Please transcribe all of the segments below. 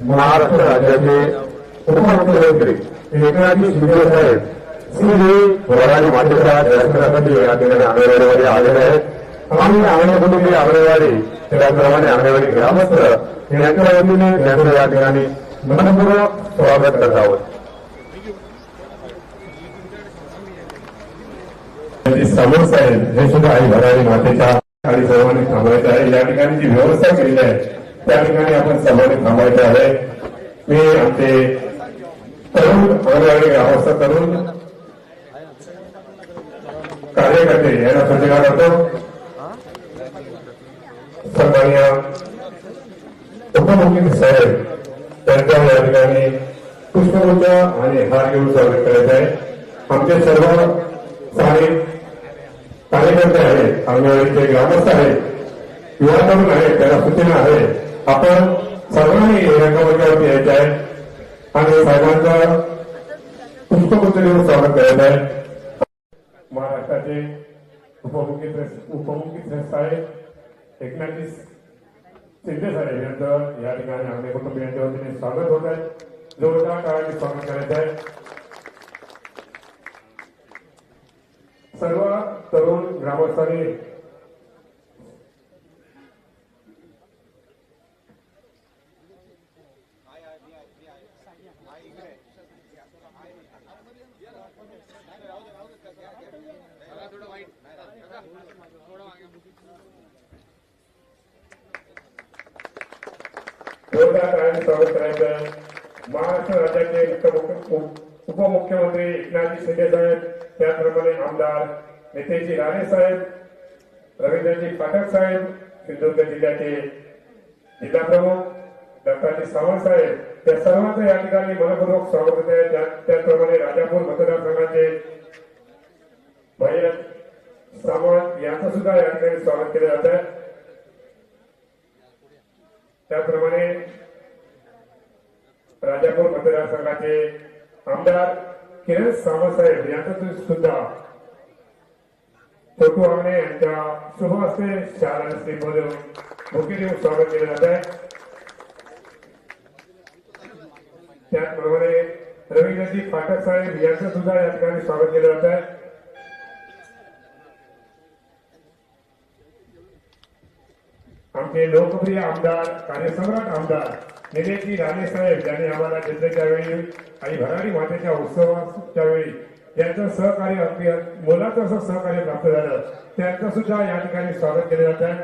महाराष्ट्र राज्याचे उपमुख्यमंत्री एकनाथ शिंदे साहेब श्री वराडी मातेच्या दर्शनासाठी या ठिकाणी आंगणवाडीमध्ये आलेले आहेत आणि अंगणवाडी कुटुंबीय आंगणवाडी त्याचप्रमाणे अंगणवाडी ग्रामस्थ यांच्या वतीने त्यांचं या ठिकाणी मनपूर्वक स्वागत करत आहोत. समोर साहेब हे सुद्धा आई वराडी मातेच्या आणि सर्वांनी थांबायचं आहे. या ठिकाणी जी व्यवस्था केलेली आहे त्या ठिकाणी आपण सर्वांनी थांबायचं आहे. मी आमचे तरुण अंगणवाडी ग्रामस्थ तरुण कार्यकर्ते यांना सूचना करतो. सन्माननीय उपमुख्यमंत्री साहेब त्यांच्या या ठिकाणी पुष्पगुच्छ आणि हार घेऊन स्वागत करायचं आहे. आमचे सर्व स्थानिक कार्यकर्ते आहेत, अंगणवाडीचे ग्रामस्थ आहेत, युवा तरुण आहेत, त्यांना सूचना आहे आपण सर्वांनी रंगमंचावरती यायचे आहे आणि साहेबांचं पुष्पगुच्छ देऊन स्वागत करायचं आहे. महाराष्ट्राचे उपमुख्यमंत्री साहेब एकनाथ शिंदे साहेब यांचं या ठिकाणी आमच्या कुटुंबियांच्या वतीने स्वागत होत आहे. जोरदार टाळ्यांनी स्वागत करायचं आहे. सर्व तरुण ग्रामस्थांनी जोरदार टाळ्यांनी स्वागत करायचं आहे. महाराष्ट्र राज्याचे उपमुख्यमंत्री एकनाथ शिंदे साहेब, त्याचप्रमाणे आमदार नितेशजी राणे साहेब, रवींद्रजी पाठक साहेब, सिंधुदुर्ग जिल्ह्याचे जिल्हा प्रमुख दत्ताजी सावंत साहेब, त्या सर्वांचं या ठिकाणी मनपूर्वक स्वागत आहे. त्याचप्रमाणे राजापूर मतदारसंघाचे भैरव सावंत यांचं सुद्धा या ठिकाणी स्वागत केलं जात आहे. त्याचप्रमाणे राजापूर मतदारसंघाचे आमदार किरण सावंत साहेब यांचं सुद्धा छोटू आमने यांच्या शुभ हस्ते शाळा स्लीपमध्ये बुके देऊन स्वागत केलं जात आहे. त्याचप्रमाणे रवींद्रजी पाठक साहेब यांचं सुद्धा या ठिकाणी स्वागत केलं जात आहे. आमचे लोकप्रिय आमदार, कार्यसम्राट आमदार निलेशजी राणे साहेब यांनी आम्हाला जत्रेच्या वेळी आणि भराडी मातेच्या उत्सवाच्या वेळी त्यांचं सहकार्य अगदी मोलाचं असं सहकार्य प्राप्त झालं, त्यांचं सुद्धा या ठिकाणी स्वागत केलं जात आहे.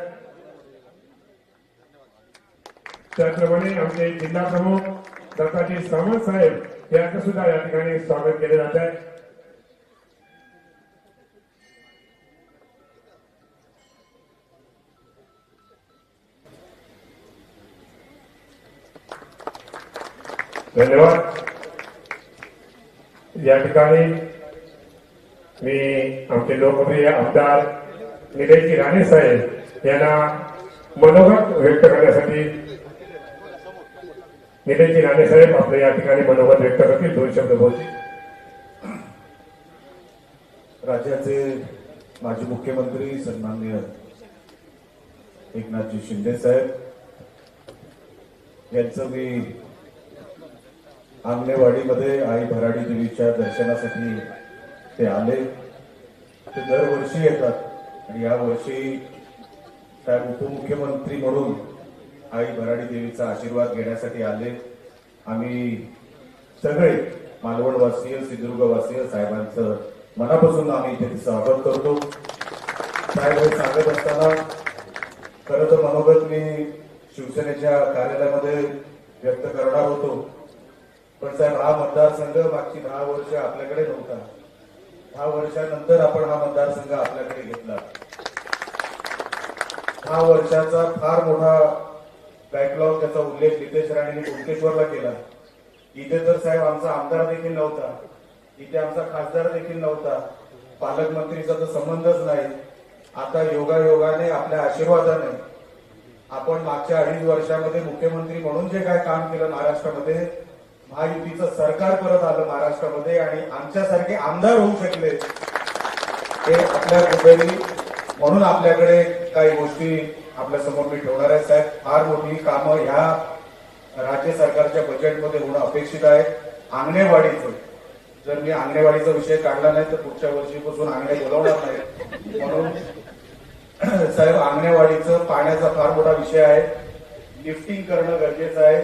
त्याचप्रमाणे आमचे जिल्हा प्रमुख दत्ताजी सावंत साहेब यांचं सुद्धा या ठिकाणी स्वागत केले जात आहे. धन्यवाद. या ठिकाणी मी आमचे लोकप्रिय आमदार निलेशजी राणे साहेब यांना मनोगत व्यक्त करण्यासाठी निलेशजी राणे साहेब आपले या ठिकाणी मनोगत व्यक्त करतील. 2 शब्द बोलतील. राज्याचे माजी मुख्यमंत्री सन्माननीय एकनाथजी शिंदे साहेब यांचं मी आंगणेवाडीमध्ये आई भराडी देवीच्या दर्शनासाठी ते आले. ते दरवर्षी येतात आणि या वर्षी साहेब उपमुख्यमंत्री म्हणून आई भराडी देवीचा आशीर्वाद घेण्यासाठी आले. आम्ही सगळे मालवणवासीय, सिंधुदुर्गवासीय साहेबांचं मनापासून आम्ही इथे स्वागत करतो. साहेब हे सांगत असताना खरं तर मनोगत मी शिवसेनेच्या कार्यालयामध्ये व्यक्त करणार होतो, पण साहेब हा मतदारसंघ मागची 10 वर्ष आपल्याकडे नव्हता. 10 वर्षानंतर आपण हा मतदारसंघ आपल्याकडे घेतला. 10 वर्षाचा फार मोठा बॅकलॉग, त्याचा उल्लेख नितेश राणेंनी कुंकेश्वरला केला. इथे तर साहेब आमचा आमदार देखील नव्हता. इथे आमचा खासदार देखील नव्हता, पालकमंत्रीचा तर संबंधच नाही. आता योगायोगाने आपल्या आशीर्वादाने आपण मागच्या 2.5 वर्षामध्ये मुख्यमंत्री म्हणून जे काय काम केलं महाराष्ट्रामध्ये, महायुतीचं सरकार परत आलं महाराष्ट्रामध्ये आणि आमच्यासारखे आमदार होऊ शकले हे आपल्या कृपेने. म्हणून आपल्याकडे काही गोष्टी आपल्या समोर मी ठेवणार आहे. साहेब, फार मोठी कामं ह्या राज्य सरकारच्या बजेटमध्ये होणं अपेक्षित आहे. अंगणेवाडीचं, जर मी अंगणेवाडीचा विषय काढला नाही तर पुढच्या वर्षीपासून अंगणे बोलवणार नाही. म्हणून साहेब, अंगणेवाडीचं पाण्याचा फार मोठा विषय आहे. लिफ्टिंग करणं गरजेचं आहे.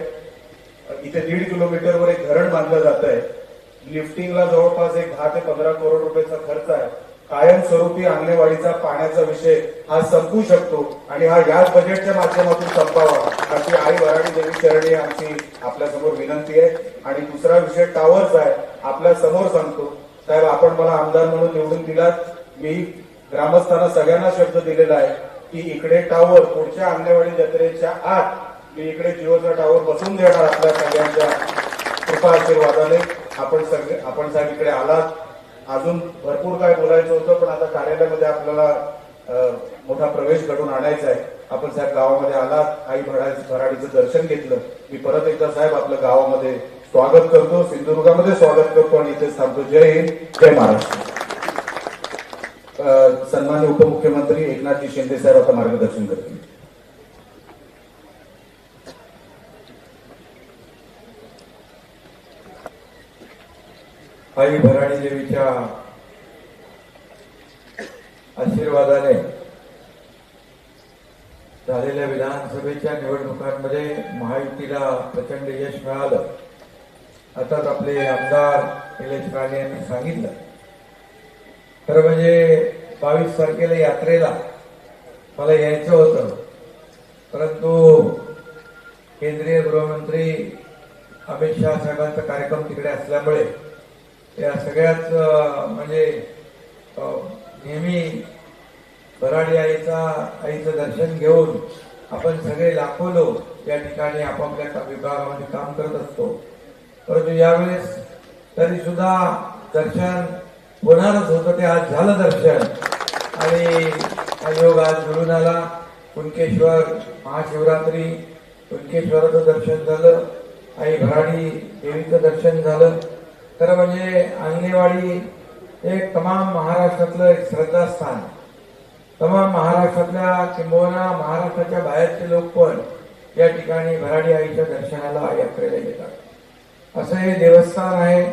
इथे 1.5 किलोमीटरवर एक धरण बांधलं जात आहे. लिफ्टिंगला जवळपास एक 10 ते 15 करोड रुपयाचा खर्च आहे. कायमस्वरूपी अंगणेवाडीचा पाण्याचा विषय हा संपू शकतो आणि हा याच बजेटच्या माध्यमातून संपावा अशी आई भराडी देवी चरणी आमची आपल्यासमोर विनंती आहे. आणि दुसरा विषय टावर्स आहे. आपल्या समोर सांगतो साहेब, आपण मला आमदार म्हणून निवडून दिलात. मी ग्रामस्थांना सगळ्यांना शब्द दिलेला आहे की इकडे टावर पुढच्या अंगणेवाडी जत्रेच्या आत मी इकडे जिओचा टावर बसून देणार आपल्या सगळ्यांच्या कृपा आशीर्वादाने. आपण साहेब इकडे आलात. अजून भरपूर काय बोलायचं होतं, पण आता कार्यालयामध्ये आपल्याला मोठा प्रवेश घडून आणायचा आहे. आपण साहेब गावामध्ये आलात, आई भराडीचं दर्शन घेतलं. मी परत एकदा साहेब आपलं गावामध्ये स्वागत करतो, सिंधुदुर्गामध्ये स्वागत करतो आणि इथेच थांबतो. जय हिंद, जय महाराष्ट्र. सन्माननीय उपमुख्यमंत्री एकनाथजी शिंदे साहेब आता मार्गदर्शन करतील. आई भराडी देवीच्या आशीर्वादाने झालेल्या विधानसभेच्या निवडणुकांमध्ये महायुतीला प्रचंड यश मिळालं. आताच आपले आमदार निलेश राणे यांनी सांगितलं. खरं म्हणजे 22 तारखेला यात्रेला मला यायचं होतं, परंतु केंद्रीय गृहमंत्री अमित शहा साहेबांचा कार्यक्रम तिकडे असल्यामुळे या सगळ्याच म्हणजे नेहमी भराडी आईचं दर्शन घेऊन आपण सगळे लाखो लोक या ठिकाणी आपापल्या विभागामध्ये काम करत असतो. परंतु यावेळेस तरी सुद्धा दर्शन होणारच होतं, ते आज झालं दर्शन. आणि हा योग आज मिळून आला. कुणकेश्वर महाशिवरात्री, कुणकेश्वराचं दर्शन झालं, आई भराडी देवीचं दर्शन झालं. खरं म्हणजे अंगणेवाडी एक तमाम महाराष्ट्रातलं एक श्रद्धास्थान. तमाम महाराष्ट्रातल्या किंबहुना महाराष्ट्राच्या बाहेरचे लोक पण या ठिकाणी भराडी आईच्या दर्शनाला यात्रेला येतात. असं हे देवस्थान आहे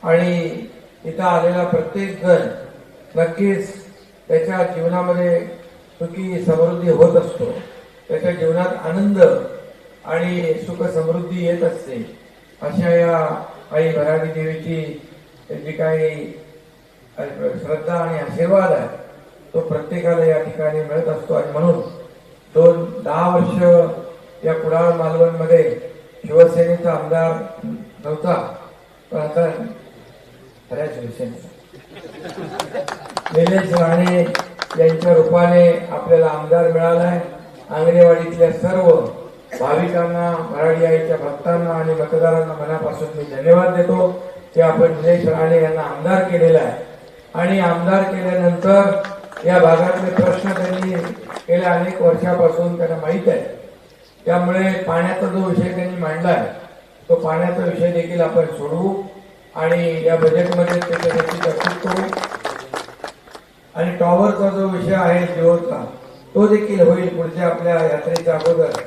आणि इथं आलेला प्रत्येक जण नक्कीच त्याच्या जीवनामध्ये सुखी समृद्धी होत असतो. त्याच्या जीवनात आनंद आणि सुख समृद्धी येत असते. अशा या आई भराडी देवीची जी काही श्रद्धा आणि आशीर्वाद आहे तो प्रत्येकाला या ठिकाणी मिळत असतो. आणि म्हणून 10 वर्ष या कुडाळ मालवणमध्ये शिवसेनेचा आमदार नव्हता, पण आता खऱ्या शिवसेनेचा निलेश राणे यांच्या रूपाने आपल्याला आमदार मिळालाय. अंगणेवाडीतल्या सर्व भाविकांना, भराडी आईच्या भक्तांना आणि मतदारांना मनापासून मी धन्यवाद देतो की आपण निलेश राणे यांना आमदार केलेला आहे. आणि आमदार केल्यानंतर या भागातले प्रश्न त्यांनी गेल्या अनेक वर्षापासून त्यांना माहीत आहे. त्यामुळे पाण्याचा जो विषय त्यांनी मांडलाय तो पाण्याचा विषय देखील आपण सोडवू आणि या बजेटमध्ये त्याच्यासाठी तरतूद करू. आणि टॉवरचा जो विषय आहे जिओचा तो देखील होईल. पुढच्या आपल्या यात्रेच्या अगोदर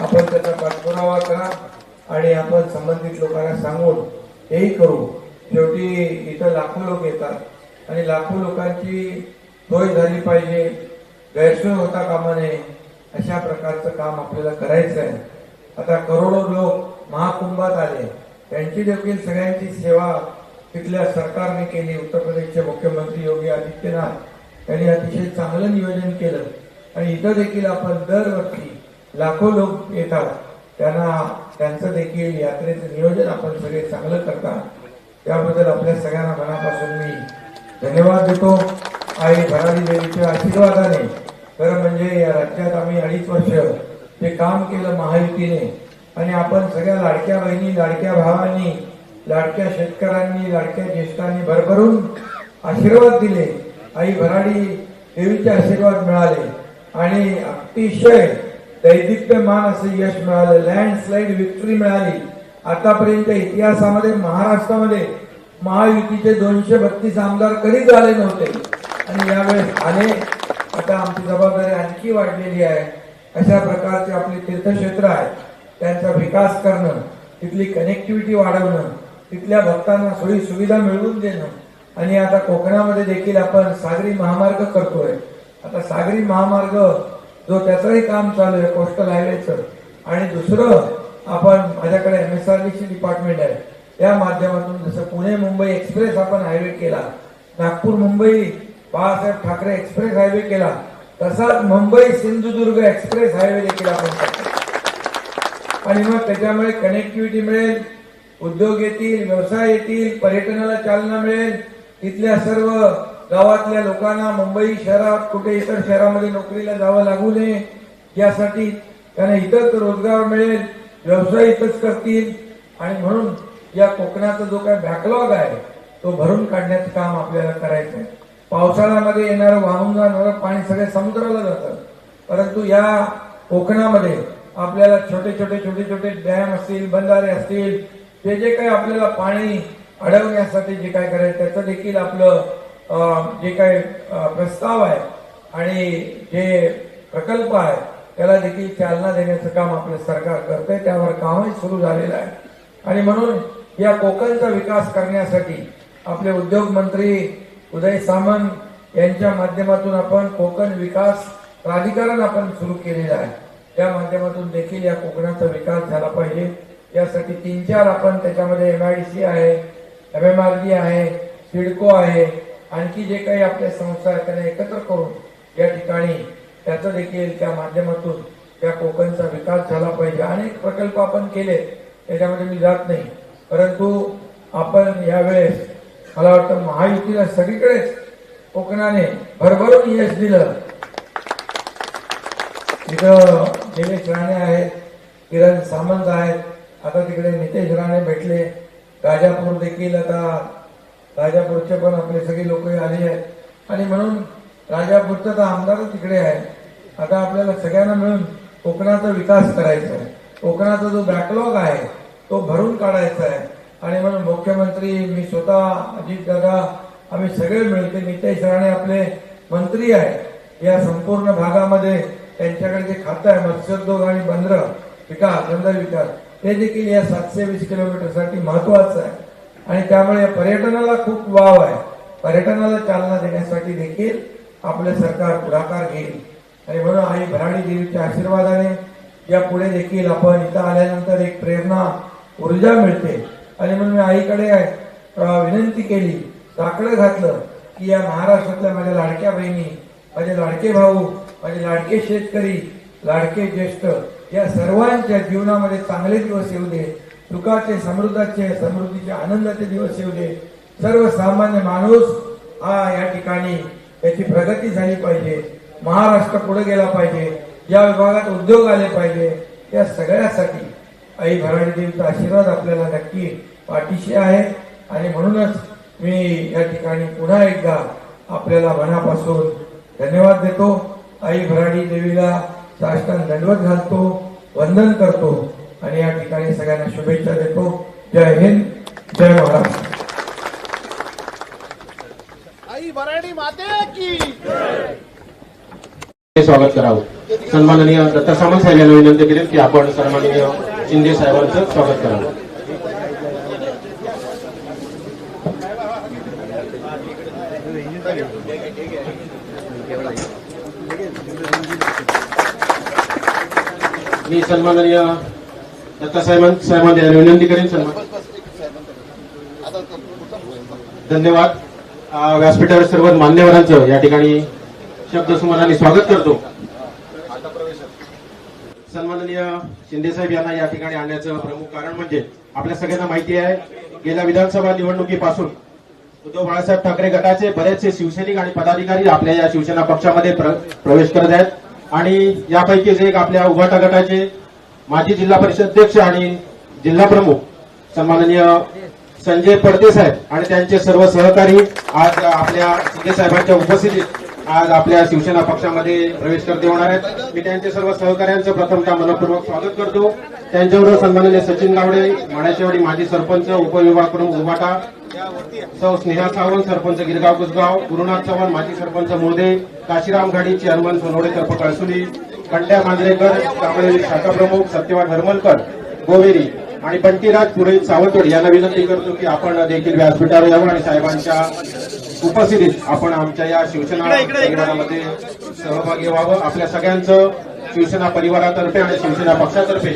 आपण त्याचा पाठपुरावा करा आणि आपण संबंधित लोकांना सांगून हेही करू. शेवटी इथं लाखो लोक येतात आणि लाखो लोकांची सोय झाली पाहिजे, गैरसोय होता कामा नये. अशा प्रकारचं काम आपल्याला करायचं आहे. आता करोडो लोक महाकुंभात आले, त्यांची देखील सगळ्यांची सेवा तिथल्या सरकारने केली. उत्तर प्रदेशचे मुख्यमंत्री योगी आदित्यनाथ यांनी अतिशय चांगलं नियोजन केलं आणि इथं देखील आपण दरवर्षी लाखो लोक येतात, त्यांचं देखील यात्रेचं नियोजन आपण सगळे चांगलं करता. त्याबद्दल आपल्या सगळ्यांना मनापासून मी धन्यवाद देतो. आई भराडी देवीच्या आशीर्वादाने खरं म्हणजे या राज्यात आम्ही 2.5 वर्ष जे काम केलं महायुतीने आणि आपण सगळ्या लाडक्या बहिणी, लाडक्या भावांनी लाडक्या शेतकऱ्यांनी, लाडक्या ज्येष्ठांनी भरभरून आशीर्वाद दिले. आई भराडी देवीचे आशीर्वाद मिळाले आणि अतिशय दैदिप्यमान असं यश मिळालं. लँडस्लाईड विक्ट्री मिळाली. आतापर्यंत इतिहासामध्ये महाराष्ट्रामध्ये महायुतीचे 232 आमदार कधीच आले नव्हते आणि यावेळेस आले. आता आमची जबाबदारी आणखी वाढलेली आहे. अशा प्रकारचे आपले तीर्थक्षेत्र आहे त्यांचा विकास करणं, तिथली कनेक्टिव्हिटी वाढवणं, तिथल्या भक्तांना सोयी सुविधा मिळवून देणं आणि आता कोकणामध्ये देखील आपण सागरी महामार्ग करतोय. आता सागरी महामार्ग जो त्याचंही काम चालू आहे कोस्टल हायवेचं. आणि दुसरं आपण माझ्याकडे MSRDC डिपार्टमेंट आहे त्या माध्यमातून जसं पुणे मुंबई एक्सप्रेस आपण हायवे केला, नागपूर मुंबई बाळासाहेब ठाकरे एक्सप्रेस हायवे केला, तसाच मुंबई सिंधुदुर्ग एक्सप्रेस हायवे देखील आपण करतो. आणि मग त्याच्यामुळे कनेक्टिव्हिटी मिळेल, उद्योग येतील, व्यवसाय येतील, पर्यटनाला चालना मिळेल. तिथल्या सर्व गावातल्या लोकांना मुंबई शहरात कुठे इतर शहरामध्ये नोकरीला जावं लागू नये यासाठी त्यांना इथंच रोजगार मिळेल, व्यवसाय इथंच करतील. आणि म्हणून या कोकणाचा जो काही बॅकलॉग आहे तो भरून काढण्याचं काम आपल्याला करायचं आहे. पावसाळ्यामध्ये येणारं वाहून जाणारं पाणी सगळे समुद्राला जातं, परंतु या कोकणामध्ये आपल्याला छोटे छोटे डॅम असतील, बंधारे असतील, जे जे काही आपल्याला पाणी अडवण्यासाठी जे काय करायचं त्याचं देखील आपलं जे काही प्रस्ताव आहे आणि जे प्रकल्प आहे त्याला देखील चालना देण्याचं काम आपलं सरकार करतंय. त्यावर कामही सुरू झालेलं आहे. आणि म्हणून या कोकणचा विकास करण्यासाठी आपले उद्योग मंत्री उदय सामंत यांच्या माध्यमातून आपण कोकण विकास प्राधिकरण आपण सुरू केलेलं आहे. त्या माध्यमातून देखील या कोकणाचा विकास झाला पाहिजे. यासाठी 3-4 आपण त्याच्यामध्ये MIDC आहे, MMRD आहे, सिडको आहे, आणखी जे काही आपल्या संस्था आहेत त्यांना एकत्र करून या ठिकाणी त्याचं देखील त्या माध्यमातून त्या कोकणचा विकास झाला पाहिजे. अनेक प्रकल्प आपण केले त्याच्यामध्ये मी जात नाही, परंतु आपण यावेळेस मला वाटतं महायुतीला सगळीकडेच कोकणाने भरभरून यश दिलं. तिथं निलेश राणे आहेत, किरण सामंत आहेत, आता तिकडे नितेश राणे भेटले, राजापूर देखील आता राजापूरचे पण आपले सगळे लोक आले आहेत आणि म्हणून राजापूरचा तर आमदारच तिकडे आहे. आता आपल्याला सगळ्यांना मिळून कोकणाचा विकास करायचा आहे. कोकणाचा जो बॅकलॉग आहे तो भरून काढायचा आहे. आणि म्हणून मुख्यमंत्री, मी स्वतः, अजित दादा, आम्ही सगळे मिळते, नितेश राणे आपले मंत्री आहेत या संपूर्ण भागामध्ये, त्यांच्याकडे जे खातं आहे मत्स्योद्योग आणि बंदर विकास ते देखील या 720 किलोमीटरसाठी महत्वाचं आहे. आणि त्यामुळे पर्यटनाला खूप वाव आहे. पर्यटनाला चालना देण्यासाठी देखील आपले सरकार पुढाकार घेईल. आणि म्हणून आई भराडी देवीच्या आशीर्वादाने या पुढे देखील आपण इथं आल्यानंतर एक प्रेरणा, ऊर्जा मिळते. आणि म्हणून मी आईकडे विनंती केली, साकडं घातलं की या महाराष्ट्रातल्या माझ्या लाडक्या बहिणी, माझे लाडके भाऊ, माझे लाडके शेतकरी, लाडके ज्येष्ठ या सर्वांच्या जीवनामध्ये चांगले दिवस येऊ दे, सुखाचे, समृद्धीचे, आनंदाचे दिवस येऊ दे. सर्वसामान्य माणूस हा या ठिकाणी त्याची प्रगती झाली पाहिजे, महाराष्ट्र पुढे गेला पाहिजे, या विभागात उद्योग आले पाहिजे. या सगळ्यासाठी आई भराडी देवीचा आशीर्वाद आपल्याला नक्की पाठीशी आहे. आणि म्हणूनच मी या ठिकाणी पुन्हा एकदा आपल्याला मनापासून धन्यवाद देतो. आई भराडी देवीला साष्टांग दंडवत घालतो, वंदन करतो आणि या ठिकाणी सगळ्यांना शुभेच्छा देतो. जय हिंद, जय महाराष्ट्र. आई भराडी माते की स्वागत करावं. सन्माननीय दत्ता सामंत साहेब यांना विनंती केली की आपण सन्माननीय शिंदे साहेबांचं स्वागत करावं. मी सन्माननीय दत्ता साहेबांना विनंती करेन. धन्यवाद. व्यासपीठावर सर्व मान्यवरांचं या ठिकाणी शब्दसुमनाने स्वागत करतो. सन्माननीय शिंदे साहेब यांना या ठिकाणी आणण्याचं प्रमुख कारण म्हणजे आपल्या सगळ्यांना माहिती आहे, गेल्या विधानसभा निवडणुकीपासून उद्धव बाळासाहेब ठाकरे गटाचे बरेचसे शिवसैनिक आणि पदाधिकारी आपल्या या शिवसेना पक्षामध्ये प्रवेश करत आहेत. आणि यापैकीच एक आपल्या उभाटा गटाचे माजी जिल्हा परिषद अध्यक्ष आणि जिल्हा प्रमुख सन्माननीय संजय पडते साहेब आणि त्यांचे सर्व सहकारी आज आपल्या शिंदे साहेबांच्या उपस्थितीत आज आपल्या शिवसेना पक्षामध्ये प्रवेश करते होणार आहेत. मी त्यांचे सर्व सहकाऱ्यांचं प्रथमतः मनपूर्वक स्वागत करतो. त्यांच्याबरोबर सन्माननीय सचिन गावडे, माण्याचेवाडी माजी सरपंच, उपविभाग प्रमुख उबाटा, सौ स्नेहा सावंत, सरपंच गिरगाव कुसगाव, गुरुनाथ चव्हाण, माजी सरपंच मोदे, काशीराम घाडी, चेअरमन सोनवडे तर्फ कळसुली, कंट्या मांजरेकर, कांबळे शाखा प्रमुख, सत्यवान हरमलकर, गोवेरी आणि बंटीराज पुरोहित सावंतवाडी यांना विनंती करतो की आपण देखील व्यासपीठावर यावं आणि साहेबांच्या उपस्थितीत आपण आमच्या या शिवसेना परिवारामध्ये सहभागी व्हावं. आपल्या सगळ्यांचं शिवसेना परिवारातर्फे आणि शिवसेना पक्षातर्फे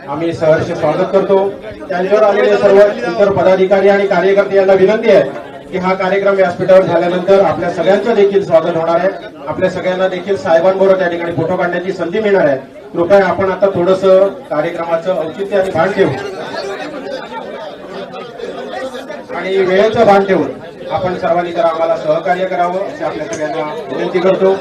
आम्ही सहर्ष स्वागत करतो. त्यांच्यावर आलेले सर्व इतर पदाधिकारी आणि कार्यकर्ते यांना विनंती आहे की हा कार्यक्रम व्यासपीठावर झाल्यानंतर आपल्या सगळ्यांचं देखील स्वागत होणार आहे. आपल्या सगळ्यांना देखील साहेबांबरोबर त्या ठिकाणी फोटो काढण्याची संधी मिळणार आहे. कृपया आपण आता थोडंसं कार्यक्रमाचं औचित्य आणि भान ठेवू आणि वेळेचं भान ठेवून आपण सर्वांनी जर आम्हाला सहकार्य करावं अशी आपल्या सगळ्यांना विनंती करतो.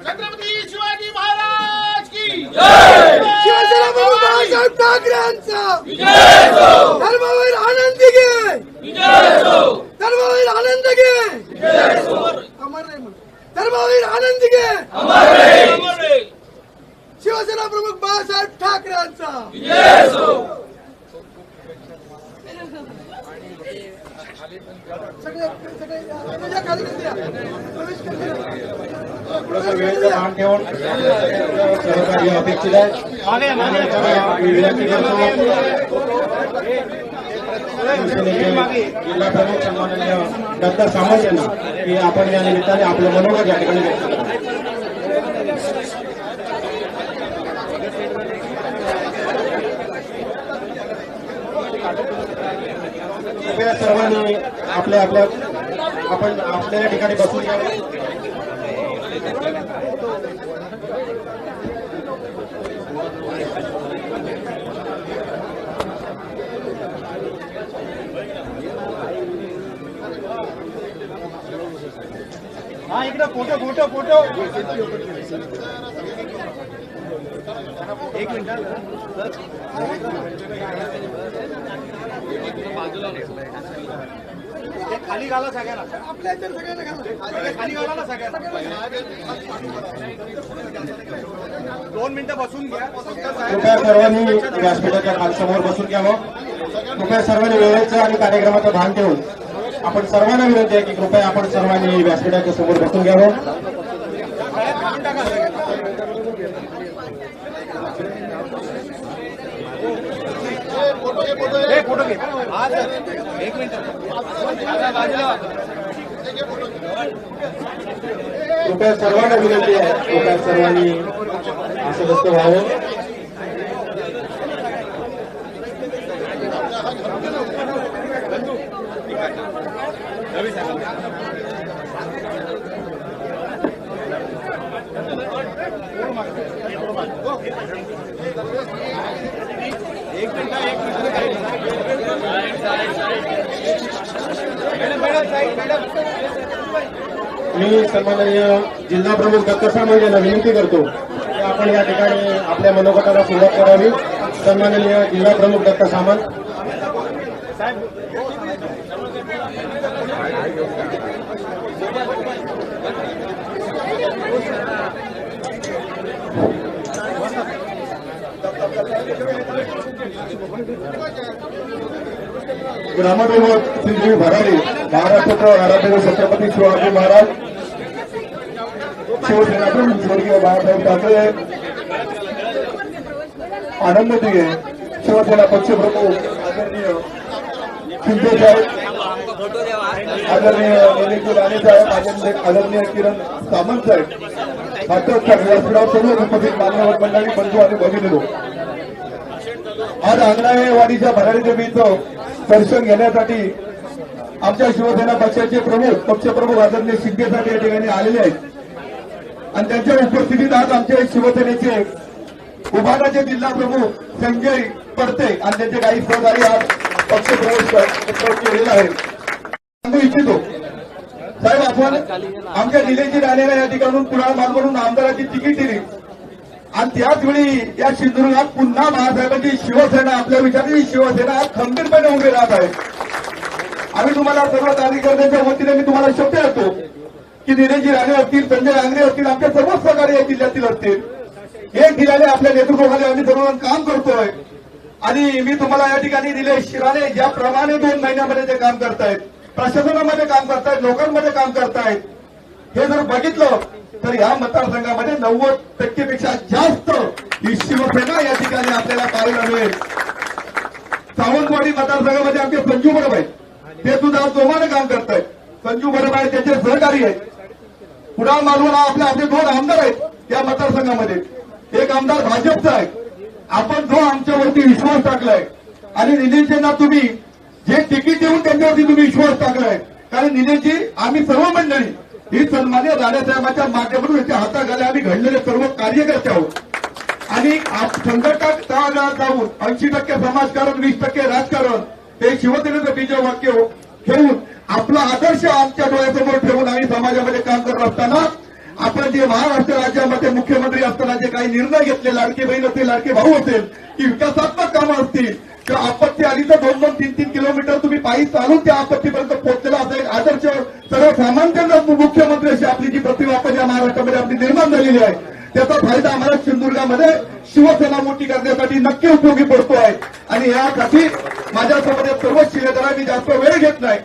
छत्रपती शिवाजी महाराज की शिवसेना प्रमुख बाळासाहेब ठाकरेंचा धर्मवीर आनंदी घे, धर्मवीर आनंद घे, धर्मवीर आनंद घे, शिवसेना प्रमुख बाळासाहेब ठाकरेंचा. थोडंसं वेळेचं भान ठेवून सहकार्य अपेक्षित आहे. मी विनंती करतो शिवसेनेचे जिल्हा प्रमुख सन्माननीय डॉक्टर सामंत यांना की आपण या निमित्ताने आपलं मनोगत या ठिकाणी व्यक्त करू. कृपया सर्वांनी आपल्या आपल्या आपण आपल्या ठिकाणी बसून घ्यावं. हा इकडे फोटो फोटो फोटो एक मिनिट खाली घाला सगळ्यांना, आपल्या इतर सगळ्यांना घाला, खाली घाला ना सगळ्यांना. 2 मिनिटं बसून घ्या. कृपया सर्वांनी व्यासपीठाच्या खालसमोर बसून घ्यावं. कृपया सर्वांनी वेळेचं आणि कार्यक्रमाचं भान ठेवून आपण सर्वांना विनंती आहे की कृपया आपण सर्वांनी व्यासपीठाच्या समोर बसून घ्यावं. फोटो घे. एक मिनिट कृपया सर्वांना विनंती आहे, कृपया सर्वांनी आसनस्थ व्हावं. मी सन्माननीय जिल्हा प्रमुख डॉक्टर सामंत यांना विनंती करतो की आपण या ठिकाणी आपल्या मनोगताला सुरुवात करावी. सन्माननीय जिल्हा प्रमुख डॉक्टर सामंत. ग्रामदैवत श्री भरारी महाराष्ट्राचे आराध्य छत्रपती शिवाजी महाराज, शिवसेना प्रमुख स्वर्गीय बाळासाहेब ठाकरे, आनंद दिघे, शिवसेना पक्षप्रमुख आदरणीय शिंदे साहेब, आदरणीय निलेश राणे साहेब, आदरणीय किरण सामंत साहेब, मात्र व्यासपीठावर सर्व उपस्थित मान्यवर मंडळी, बंधू आणि भगिनींनो, आज आंगणेवाडीच्या भरारी देवीचं दर्शन घेण्यासाठी आमच्या शिवसेना पक्षाचे प्रमुख पक्षप्रमुख आदरणीय शिंदे साहेब या ठिकाणी आलेले आहेत आणि त्यांच्या उपस्थितीत आज आमच्या शिवसेनेचे उभाटाचे जिल्हा प्रमुख संजय पडते आणि त्यांचे काही सहकारी आज पक्षप्रवेश केलेला आहे. सांगू इच्छितो साहेब, आपण आमच्या निलेश राणेला या ठिकाणून कुणाल मालवणून आमदाराची तिकीट दिली आणि त्याच वेळी या सिंधुदुर्गात पुन्हा बाळासाहेबांची शिवसेना, आपल्या विचाराची शिवसेना खंबीरपणे उभी राहत आहे. आम्ही तुम्हाला सर्व कार्यकर्त्यांच्या वतीने मी तुम्हाला शब्द देतो की निलेशजी राणे असतील, संजय रांगणे असतील, आमच्या सर्व सहकारी या जिल्ह्यातील असतील, एक दिल्याने आपल्या नेतृत्वाखाली आम्ही सर्वजण काम करतोय. आणि मी तुम्हाला या ठिकाणी निलेश राणे ज्याप्रमाणे 2 महिन्यामध्ये ते काम करतायत, प्रशासनामध्ये काम करतायत, लोकांमध्ये काम करतायत, हे जर बघितलं तर या मतदारसंघामध्ये 90% पेक्षा जास्त ही शिवसेना या ठिकाणी आपल्याला पाहायला मिळेल. सावंतवाडी मतदारसंघामध्ये आमचे संजू बडब आहेत, ते सुद्धा जोमाने काम करतायत. संजू बडब आहेत, त्यांचे सहकारी आहेत. कुणाल मालवण आपले 2 आमदार आहेत या मतदारसंघामध्ये. एक आमदार भाजपचा आहे. आपण जो आमच्यावरती विश्वास टाकलाय आणि निलेशजींना तुम्ही जे तिकीट देऊन त्यांच्यावरती तुम्ही विश्वास टाकलाय, कारण निलेशजी आम्ही सर्व मंडळी ही सन्मान्य राणेसाहेबांच्या माध्यमातून त्यांच्या हाताखाली आम्ही घडलेले सर्व कार्यकर्ते आहोत. आणि संघटक तळागाळात जाऊन 80% समाजकारण, 20% राजकारण, हे शिवसेनेचं बीजवाक्य घेऊन आपला आदर्श आमच्या डोळ्यासमोर ठेवून आम्ही समाजामध्ये काम करत असताना आपण जे महाराष्ट्र राज्यामध्ये मुख्यमंत्री असताना जे काही निर्णय घेतले, लाडकी बहीण असेल, लाडके भाऊ असेल, की विकासात्मक कामं असतील, किंवा आपत्ती आली तर 2-2, 3-3 किलोमीटर तुम्ही पायी चालून त्या आपत्तीपर्यंत पोहोचलेला असेल आदर्श सर्वसामान्यांना मुख्यमंत्री अशी आपली जी प्रतिमा आपण या महाराष्ट्रामध्ये आपली निर्माण झालेली आहे, त्याचा फायदा आम्हाला सिंधुदुर्गामध्ये शिवसेना मोठी करण्यासाठी नक्की उपयोगी पडतो आहे. आणि यासाठी माझ्यासोबत सर्व शिलेदारांनी मी जास्त वेळ घेत नाही.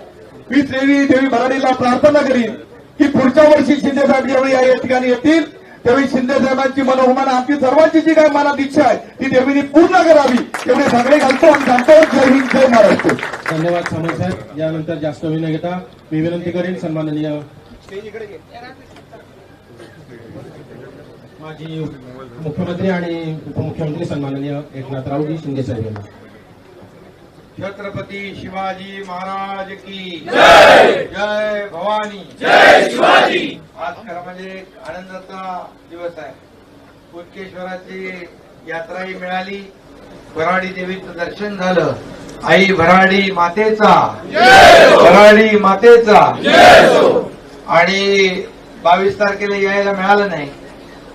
मी देवी भराडीला प्रार्थना करीन की पुढच्या वर्षी शिंदे साहेब ज्यावेळी या ठिकाणी येतील त्यावेळी शिंदे साहेबांची मनोहुमान आमची सर्वांची जी काही मनात इच्छा आहे ती देवीने पूर्ण करावी एवढे सगळे घालतो आणि सांगतो. जय हिंद, जय महाराष्ट्र. धन्यवाद सामंत साहेब. यानंतर जास्त वेळ न घेता मी विनंती करेन सन्माननीय माजी मुख्यमंत्री आणि उपमुख्यमंत्री सन्माननीय एकनाथरावजी शिंदे साहेब यांना. छत्रपती शिवाजी महाराज की जय. जय भवानी, जय शिवाजी. आज खरं म्हणजे एक आनंदाचा दिवस आहे. कुणकेश्वराची यात्राही मिळाली, भराडी देवीचं दर्शन झालं. आई भराडी मातेचा, भराडी मातेचा. आणि 22 तारखेला यायला मिळालं नाही,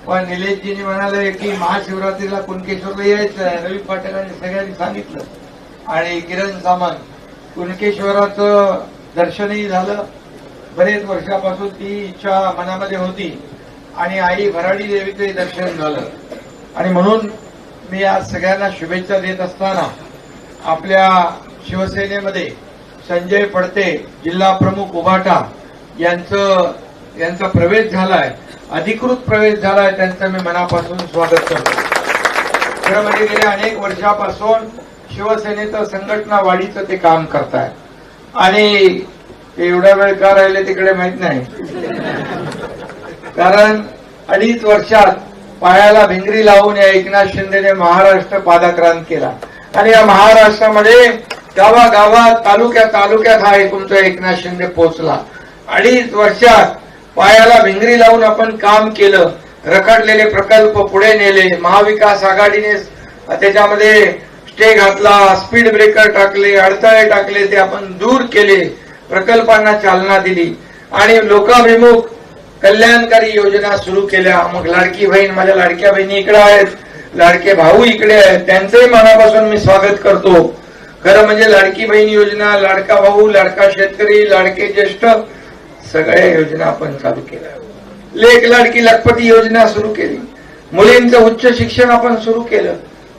पण निलेशजींनी म्हणाले की महाशिवरात्रीला कुणकेश्वरला यायचं आहे. रवी पाटलांनी सगळ्यांनी सांगितलं आणि किरण सामंत. कुणकेश्वराचं दर्शनही झालं. बरेच वर्षापासून ती इच्छा मनामध्ये होती आणि आई भराडी देवीचंही दर्शन झालं. आणि म्हणून मी आज सगळ्यांना शुभेच्छा देत असताना आपल्या शिवसेनेमध्ये संजय पडते जिल्हा प्रमुख उभाटा यांचा प्रवेश झालाय, अधिकृत प्रवेश झालाय. त्यांचं मी मनापासून स्वागत करतो. खरं म्हणजे गेल्या अनेक वर्षापासून शिवसेनेचं संघटना वाढीचं ते काम करतायत आणि ते एवढा वेळ का राहिले तिकडे माहित नाही, कारण 2.5 वर्षात पायाला भिंगरी लावून या एकनाथ शिंदेने महाराष्ट्र पादाक्रांत केला. आणि या महाराष्ट्रामध्ये गावागावात, तालुक्यात हा तुमचा एकनाथ शिंदे पोहोचला. 2.5 वर्षात पायाला भिंगरी लावून आपण काम केलं, रखडलेले प्रकल्प पुढे नेले. महाविकास आघाडीने त्याच्यामध्ये स्टे घातला, स्पीड ब्रेकर टाकले, अडथळे टाकले, ते आपण दूर केले, प्रकल्पांना चालना दिली आणि लोकाभिमुख कल्याणकारी योजना सुरू केल्या. मग लाडकी बहीण, माझ्या लाडक्या बहिणी इकडे आहेत, लाडके भाऊ इकडे आहेत, त्यांचंही मनापासून मी स्वागत करतो. खरं म्हणजे लाडकी बहीण योजना, लाडका भाऊ, लाडका शेतकरी, लाडके ज्येष्ठ, सगळ्या योजना आपण चालू केल्या. लेक लाडकी लखपती योजना सुरू केली. मुलींचं उच्च शिक्षण आपण सुरू केलं.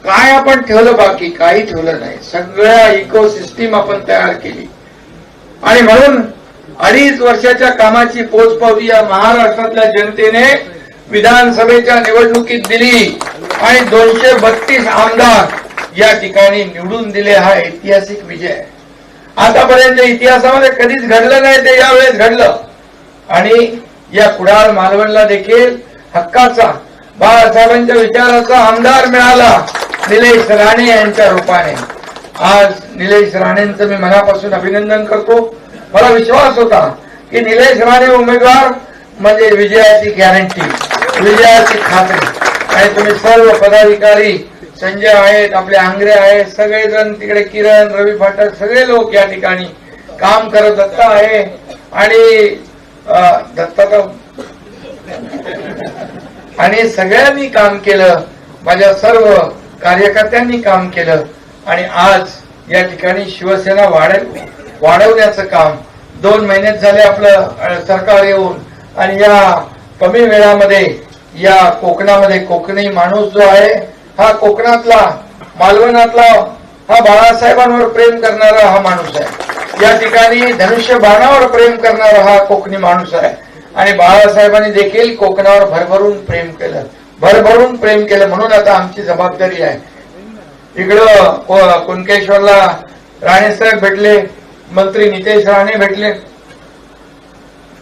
काय आपण ठेवलं बाकी? काही ठेवलं नाही. सगळ्या इकोसिस्टीम आपण तयार केली आणि म्हणून 2.5 वर्षाच्या कामाची पोचपावती या महाराष्ट्रातल्या जनतेने विधानसभेच्या निवडणुकीत दिली आणि 232 आमदार या ठिकाणी निवडून दिले. हा ऐतिहासिक विजय आहे. आतापर्यंत इतिहासामध्ये कधीच घडलं नाही, ते यावेळेस घडलं. आणि या कुडाळ मालवणला देखील हक्काचा, बाळासाहेबांच्या विचाराचा आमदार मिळाला निलेश राणे यांच्या रूपाने. आज निलेश राणेंचं मी मनापासून अभिनंदन करतो. मला विश्वास होता की निलेश राणे उमेदवार म्हणजे विजयाची गॅरंटी, विजयाची खात्री. आणि तुम्ही सर्व पदाधिकारी, संजय आहेत, आपले आंग्रे आहेत, सगळेजण तिकडे, किरण, रवी फाटक, सगळे लोक या ठिकाणी काम करत. दत्ता आहे आणि दत्ता आणि सगळ्यांनी काम केलं, माझ्या सर्व कार्यकर्त्यांनी काम केलं आणि आज या ठिकाणी शिवसेना वाढवण्याचं काम 2 महिन्यात झाले आपलं सरकार येऊन, आणि या कमी वेळामध्ये या कोकणामध्ये कोकणी माणूस जो आहे हा कोकणातला मालवणातला हा बाळासाहेबांवर प्रेम करणारा हा माणूस आहे. या ठिकाणी धनुष्य बाणावर प्रेम करणारा हा कोकणी माणूस आहे आणि बाळासाहेबांनी देखील कोकणावर भरभरून प्रेम केलं, भरभरून प्रेम केलं. म्हणून आता आमची जबाबदारी आहे. इकडं कुणकेश्वरला राणेसाहेब भेटले, मंत्री नितेश राणे भेटले.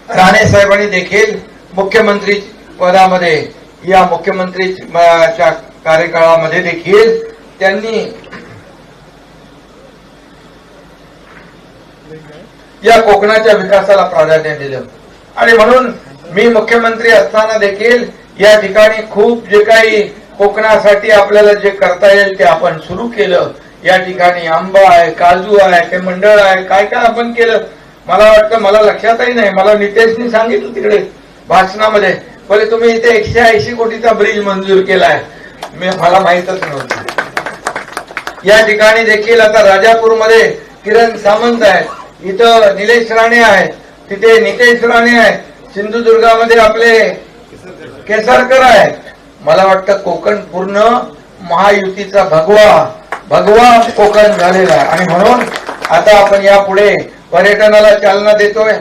राणे साहेबांनी देखील मुख्यमंत्री पदामध्ये या मुख्यमंत्रीच्या कार्यकाळामध्ये देखील त्यांनी या कोकणाच्या विकासाला प्राधान्य दिलं आणि म्हणून मी मुख्यमंत्री असताना देखील या ठिकाणी खूप जे काही कोकणासाठी आपल्याला जे करता येईल ते आपण सुरू केलं. या ठिकाणी आंबा आहे, काजू आहे, ते मंडळ आहे, काय काय आपण केलं. मला वाटतं मला लक्षातही नाही, मला नितेशनी सांगितलं तिकडे भाषणामध्ये, बोले तुम्ही इथे 180 कोटीचा ब्रिज मंजूर केलाय. मला माहीतच नव्हतं. या ठिकाणी देखील आता राजापूरमध्ये किरण सामंत आहे, इथं निलेश राणे आहेत, तिथे नितेश राणे आहेत, सिंधुदुर्गामध्ये आपले केसरकर आहेत. मला वाटतं कोकण पूर्ण महायुतीचा भगवा कोकण झालेला आहे आणि म्हणून आता आपण यापुढे पर्यटनाला चालना देतोय.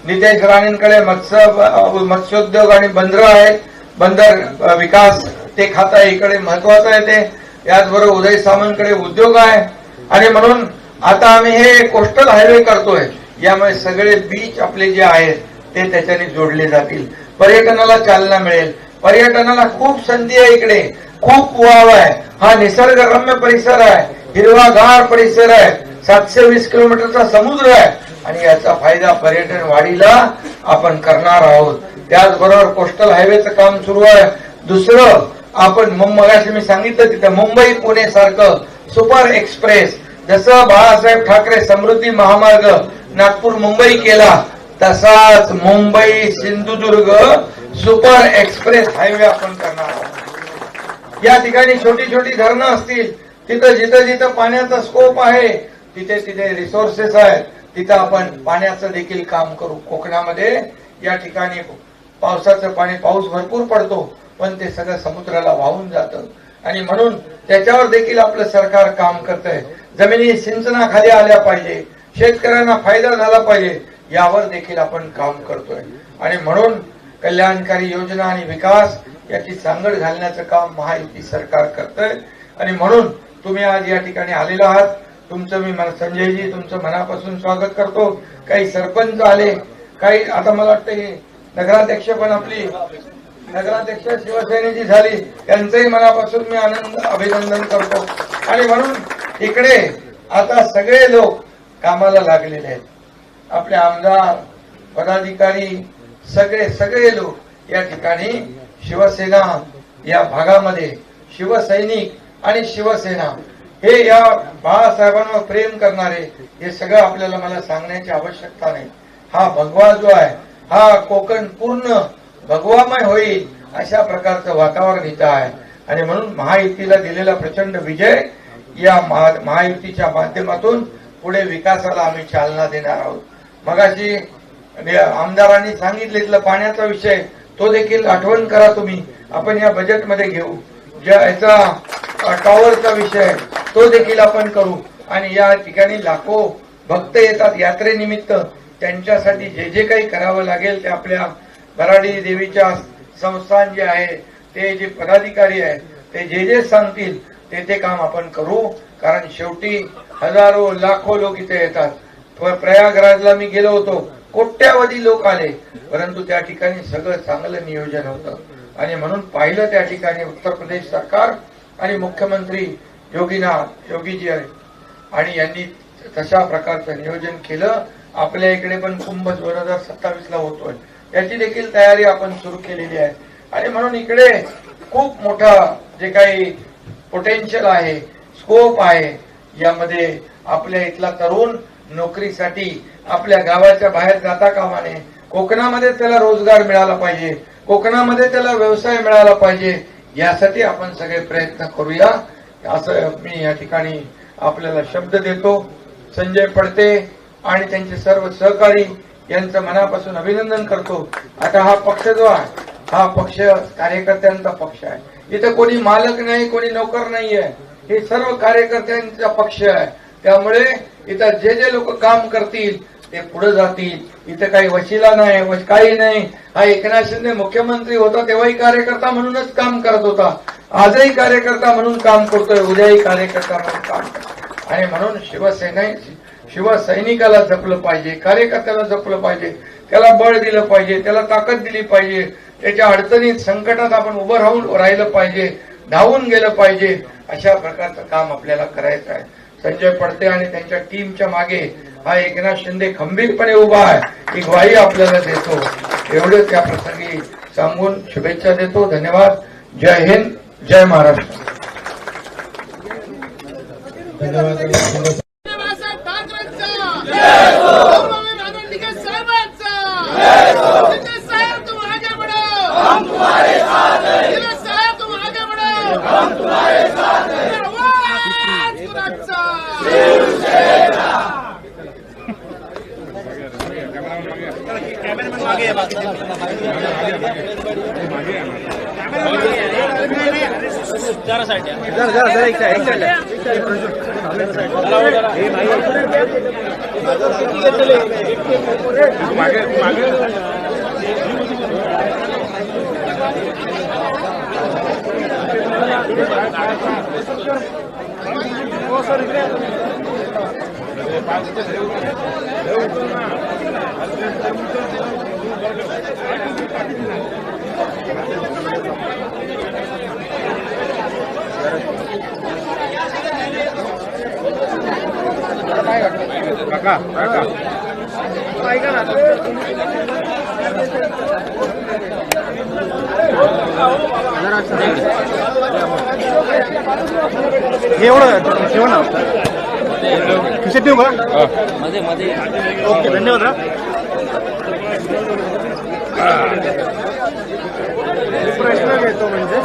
नितेश राणेंकडे मत्स्योद्योग आणि बंदर आहे, बंदर विकास ते खातं इकडे महत्वाचं आहे ते. याचबरोबर उदय सामंतकडे उद्योग आहे आणि म्हणून आता आम्ही हे कोस्टल हायवे करतोय. यामुळे सगळे बीच आपले जे आहेत ते त्याच्याने जोडले जातील, पर्यटनाला चालना मिळेल. पर्यटनाला खूप संधी आहे, इकडे खूप वाव आहे. हा निसर्गरम्य परिसर आहे, हिरवागार परिसर आहे, 720 किलोमीटरचा समुद्र आहे आणि याचा फायदा पर्यटन वाढीला आपण करणार आहोत. त्याचबरोबर कोस्टल हायवेचं काम सुरू आहे. दुसरं आपण मगाशी मी सांगितलं तिथं मुंबई पुणे सारखं सुपर एक्सप्रेस, जसं बाळासाहेब ठाकरे समृद्धी महामार्ग नागपूर मुंबई केला तसाच Mumbai Sindhudurg super express highway आपण करणार आहोत. या ठिकाणी छोटी छोटी धरणं असतील, तिथं जिथं पाण्याचा स्कोप आहे तिथे रिसोर्सेस आहेत, तिथं आपण पाण्याचं देखील काम करू. कोकणामध्ये या ठिकाणी पावसाचं पाणी, पाऊस भरपूर पडतो पण ते सगळं समुद्राला वाहून जातं आणि म्हणून त्याच्यावर देखील आपलं सरकार काम करतंय. जमिनी सिंचनाखाली आल्या पाहिजे, शेतकऱ्यांना फायदा झाला पाहिजे, यावर देखील आपण काम करतोय आणि म्हणून कल्याणकारी योजना आणि विकास याची सांगड घालण्याचं काम महायुती सरकार करतंय आणि म्हणून तुम्ही आज या ठिकाणी आलेला आहात. तुमचं मी संजयजी तुमचं मनापासून स्वागत करतो. काही सरपंच आले, काही आता मला वाटतं हे नगराध्यक्ष पण आपली नगराध्यक्ष शिवसेनेची झाली, त्यांचंही मनापासून मी अभिनंदन करतो आणि म्हणून इकडे आता सगळे लोक कामाला लागलेले आहेत. आपले आमदार पदाधिकारी सगळे लोक या ठिकाणी शिवसेना या भागामध्ये शिवसैनिक आणि शिवसेना हे या बाळासाहेबांवर प्रेम करणारे हे सगळं आपल्याला मला सांगण्याची आवश्यकता नाही. हा भगवा जो आहे हा कोकण पूर्ण भगवामय होईल अशा प्रकारचं वातावरण इथं आहे आणि म्हणून महायुतीला दिलेला प्रचंड विजय या महायुतीच्या माध्यमातून पुढे विकासाला आम्ही चालना देणार आहोत. मगाशी आमदारांनी सांगितलेलं पाण्याचा विषय तो देखील आठवण करा तुम्ही, आपण या बजेटमध्ये घेऊ. ज्या याचा टॉवरचा विषय तो देखील आपण करू आणि या ठिकाणी लाखो भक्त येतात यात्रेनिमित्त, त्यांच्यासाठी जे जे काही करावं लागेल ते आपल्या भराडी देवीच्या संस्थान जे आहे ते जे पदाधिकारी आहेत ते जे सांगतील ते काम आपण करू. कारण शेवटी हजारो लाखो लोक इथे येतात. प्रयागराजला मी गेलो होतो, कोट्यावधी लोक आले, परंतु त्या ठिकाणी सगळं चांगलं नियोजन होतं आणि म्हणून पाहिलं त्या ठिकाणी उत्तर प्रदेश सरकार आणि मुख्यमंत्री योगीजी आणि यांनी तशा प्रकारचं नियोजन केलं. आपल्या इकडे पण कुंभ 2027 ला होतोय, याची देखील तयारी आपण सुरू केलेली आहे आणि म्हणून इकडे खूप मोठा जे काही पोटेन्शियल आहे, स्कोप आहे. यामध्ये आपल्या इथला तरुण नोकरीसाठी आपल्या गावाच्या बाहेर जाता कामा नये. कोकणामध्ये त्याला रोजगार मिळाला पाहिजे, कोकणामध्ये त्याला व्यवसाय मिळाला पाहिजे, यासाठी आपण सगळे प्रयत्न करूया, असं मी या ठिकाणी आपल्याला शब्द देतो. संजय पडते आणि त्यांचे सर्व सहकारी यांचं मनापासून अभिनंदन करतो. आता हा पक्ष जो आहे, हा पक्ष कार्यकर्त्यांचा पक्ष आहे. इथं कोणी मालक नाही, कोणी नोकर नाही आहे, हे सर्व कार्यकर्त्यांचा पक्ष आहे. त्यामुळे इथं जे जे लोक काम करतील ते पुढे जातील. इथं काही वशिला नाही, काही नाही. हा एकनाथ शिंदे मुख्यमंत्री होता तेव्हाही कार्यकर्ता म्हणूनच काम करत होता, आजही कार्यकर्ता म्हणून काम करतोय, उद्याही कार्यकर्ता म्हणून काम करतो. आणि म्हणून शिवसैनिकाला जपलं पाहिजे, कार्यकर्त्याला जपलं पाहिजे, त्याला बळ दिलं पाहिजे, त्याला ताकद दिली पाहिजे. त्याच्या अडचणीत संकटात आपण उभं राहिलं पाहिजे, धावून गेलं पाहिजे. अशा प्रकारचं काम आपल्याला करायचं आहे. संजय पडते आणि त्यांच्या टीमच्या मागे हा एकनाथ शिंदे खंबीरपणे उभा आहे, ही ग्वाही आपल्याला देतो. एवढेच या प्रसंगी सांगून शुभेच्छा देतो. धन्यवाद. जय हिंद, जय महाराष्ट्र. एवढं ठेवा ना, खिशात ठेवू का? ओके, धन्यवाद. प्रश्न घेतो म्हणजे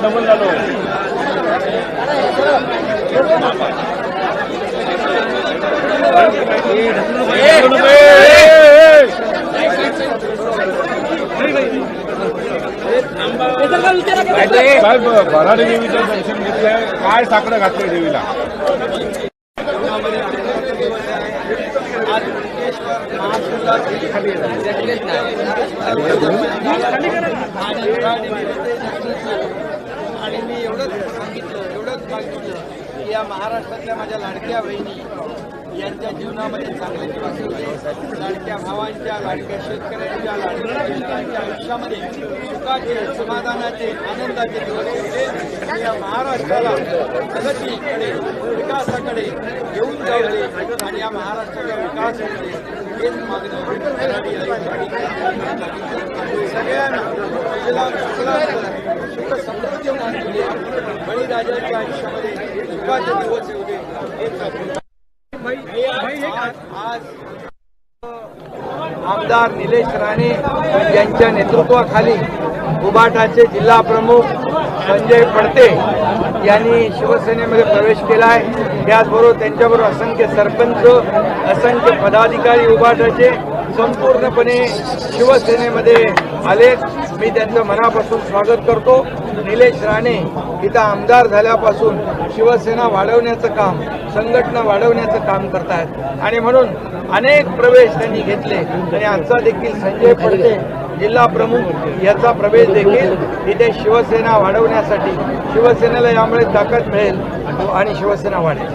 डबल झालो. भराडी देवीचं दर्शन घेतलंय, काय साकडं घातलंय देवीला. आणि मी एवढंच सांगितलं की या महाराष्ट्रातल्या माझ्या लाडक्या बहिणी यांच्या जीवनामध्ये चांगले दिवस होते. लाडक्या भावांच्या, लाडक्या शेतकऱ्यांच्या, लाडक्या बहिणींच्या आयुष्यामध्ये सुखाचे, समाधानाचे, आनंदाचे दिवस होते. या महाराष्ट्राला प्रगतीकडे, विकासाकडे घेऊन जाऊ दे आणि या महाराष्ट्राचा विकास होऊ दे, हेच मागणं सगळ्यांना सुख समृद्धी बळीराजाच्या आयुष्यामध्ये सुखाचे दिवस येऊ दे, हेच आज आमदार निलेश राणे यांच्या नेतृत्वाखाली उबाटाचे जिल्हा प्रमुख संजय पडते यांनी शिवसेनेमध्ये प्रवेश केला आहे. त्याचबरोबर त्यांच्याबरोबर असंख्य सरपंच, असंख्य पदाधिकारी उबाटाचे संपूर्णपणे शिवसेनेमध्ये आले. मी त्यांचं मनापासून स्वागत करतो. निलेश राणे इथं आमदार झाल्यापासून शिवसेना वाढवण्याचं काम, संघटना वाढवण्याचं काम करतायत आणि म्हणून अनेक प्रवेश त्यांनी घेतले आणि आजचा देखील संजय पडते जिल्हा प्रमुख याचा प्रवेश देखील इथे शिवसेना वाढवण्यासाठी, शिवसेनेला यामुळे ताकद मिळेल आणि शिवसेना वाढेल.